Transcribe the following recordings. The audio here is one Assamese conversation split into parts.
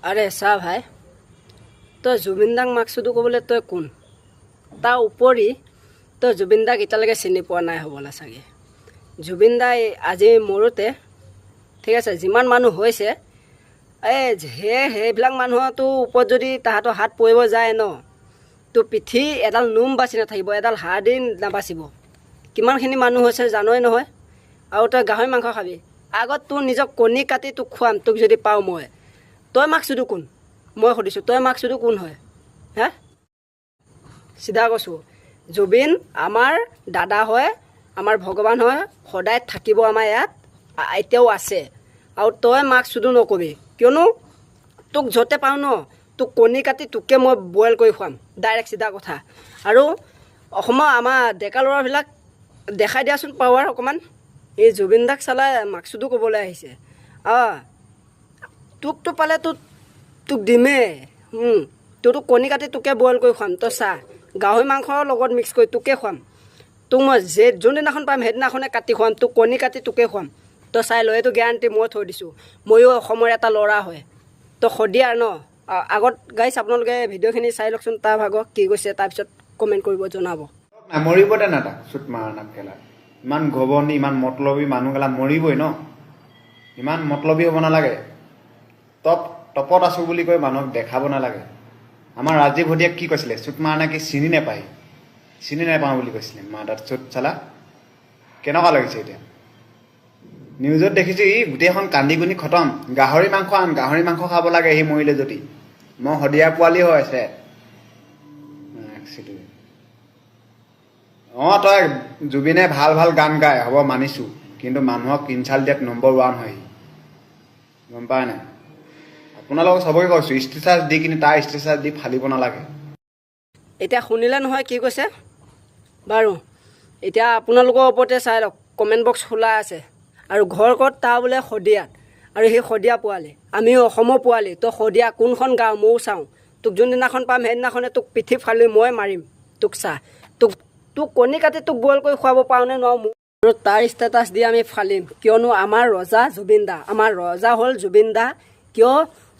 আরে চা ভাই, তই জুবিন দাক মাকচুদো ক'বলৈ তই কোন? তাৰ উপৰি তই জুবিন দাক এতিয়ালৈকে চিনি পোৱা নাই হ'বলা চাগে। জুবিন দাই আজি মৰোতে ঠিক আছে, যিমান মানুহ হৈছে সেইবিলাক মানুহৰতো ওপৰত যদি তাহাঁতৰ হাত পৰিব যায় ন, তোৰ পিঠি এডাল নোম বাচি নাথাকিব, এডাল হাড়দি নাবাচিব। কিমানখিনি মানুহ হৈছে জানই নহয়। আৰু তই গাহৰি মাংস খাবি, আগত তোৰ নিজৰ কণী কাটি তোক খুৱাম, তোক যদি পাওঁ মই। তই মাকচুদো কোন? মই সুধিছোঁ, তই মাকচুদো কোন হয়? হে, চিধা কৈছোঁ, জুবিন আমাৰ দাদা হয়, আমাৰ ভগৱান হয়, সদায় থাকিব আমাৰ ইয়াত, এতিয়াও আছে। আৰু তই মাকচুদো নকবি, কিয়নো তোক য'তে পাওঁ ন, তোক কণী কাটি তোকে মই বইল কৰি খুৱাম, ডাইৰেক্ট চিধা কথা। আৰু অসমৰ আমাৰ ডেকা ল'ৰাবিলাক দেখাই দিয়াচোন পাৱাৰ অকণমান। এই জুবিন দাক চালাই মাকচুদো ক'বলৈ আহিছে। তোকতো পালে তোক দিমেই। তোৰতো কণী কাটি তোকে বইল কৰি খুৱাম। তই চা, গাহৰি মাংসৰ লগত মিক্স কৰি তোকে খুৱাম। তোক মই যোনদিনাখন পাম সেইদিনাখনে কাটি খুৱাম, তোক কণী কাটি তোকে খুৱাম। তই চাই ল, এইটো গেৰাণ্টি মই থৈ দিছোঁ। ময়ো অসমৰ এটা ল'ৰা হয়। তই সদিয়াৰ ন। আগত গাইছ, আপোনালোকে ভিডিঅ'খিনি চাই লওকচোন, তাৰ ভাগৰ কি কৈছে, তাৰপিছত কমেণ্ট কৰিব জনাব। মৰিব দে না, তাক চুট মাৰা নাম খেলা। ইমান ঘবনি, ইমান মতলবী মানুহগেলা মৰিবই ন। ইমান মতলবী হ'ব নালাগে। টপত আছোঁ বুলি কৈ মানুহক দেখাব নালাগে। আমাৰ ৰাজীৱ ভটিয়াক কি কৈছিলে, চুট মাৰা নাকি চিনি নাপায়, চিনি নাপাওঁ বুলি কৈছিলে। মা তাত চুট চালা কেনেকুৱা লাগিছে এতিয়া। নিউজত দেখিছোঁ ই গোটেইখন কান্দি কুন্দি খতম। গাহৰি মাংস আন, গাহৰি মাংস খাব লাগে সি মৰিলে যদি। মই শদিয়া পোৱালি হৈ আছে। তই জুবিনে ভাল ভাল গান গায়, হ'ব মানিছোঁ, কিন্তু মানুহক ইনচাল্ট দিয়াত নম্বৰ 1 হয় সি, গম পায় নাই? আপোনালোকক চবকে কৈছোঁ, ষ্টেটাছ দি কিনি তাৰ ষ্টেটাছ দি ফালিব নালাগে। এতিয়া শুনিলে নহয় কি কৈছে বাৰু। এতিয়া আপোনালোকৰ ওপৰতে চাই লওক, কমেণ্ট বক্স খোলা আছে। আৰু ঘৰ ক'ত? তাৰ বোলে শদিয়াত, আৰু সেই শদিয়া পোৱালি, আমিও অসমৰ পোৱালি। তই শদিয়া কোনখন গাঁও ময়ো চাওঁ। তোক যোনদিনাখন পাম সেইদিনাখনে তোক পিঠি ফালি মই মাৰিম। তোক চা, তোক কণী কাটি তোক বইল কৰি খুৱাব পাৰোঁনে নোৱাৰোঁ মোক। আৰু তাৰ ষ্টেটাছ দি আমি ফালিম, কিয়নো আমাৰ ৰজা জুবিন দা। আমাৰ ৰজা হ'ল জুবিন দা, কিয়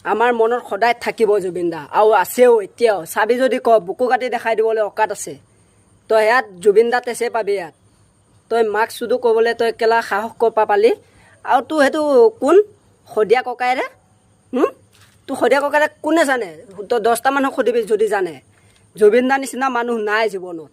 আমাৰ মনত সদায় থাকিব জুবিন দা, আৰু আছেও এতিয়াও। চাবি যদি ক, বুকু কাটি দেখাই দিবলৈ অকাত আছে। তই ইয়াত জুবিন দা তেছে পাবি ইয়াত। তই মাকচুদো ক'বলৈ তই কেলা সাহস ক'ৰ পৰা পালি? আৰু তোৰ সেইটো কোন শদিয়া ককাইৰে? তোৰ শদিয়া ককাইৰে কোনে জানে? তই 10টা মানুহক সুধিবি যদি জানে। জুবিন দাৰ নিচিনা মানুহ নাই জীৱনত।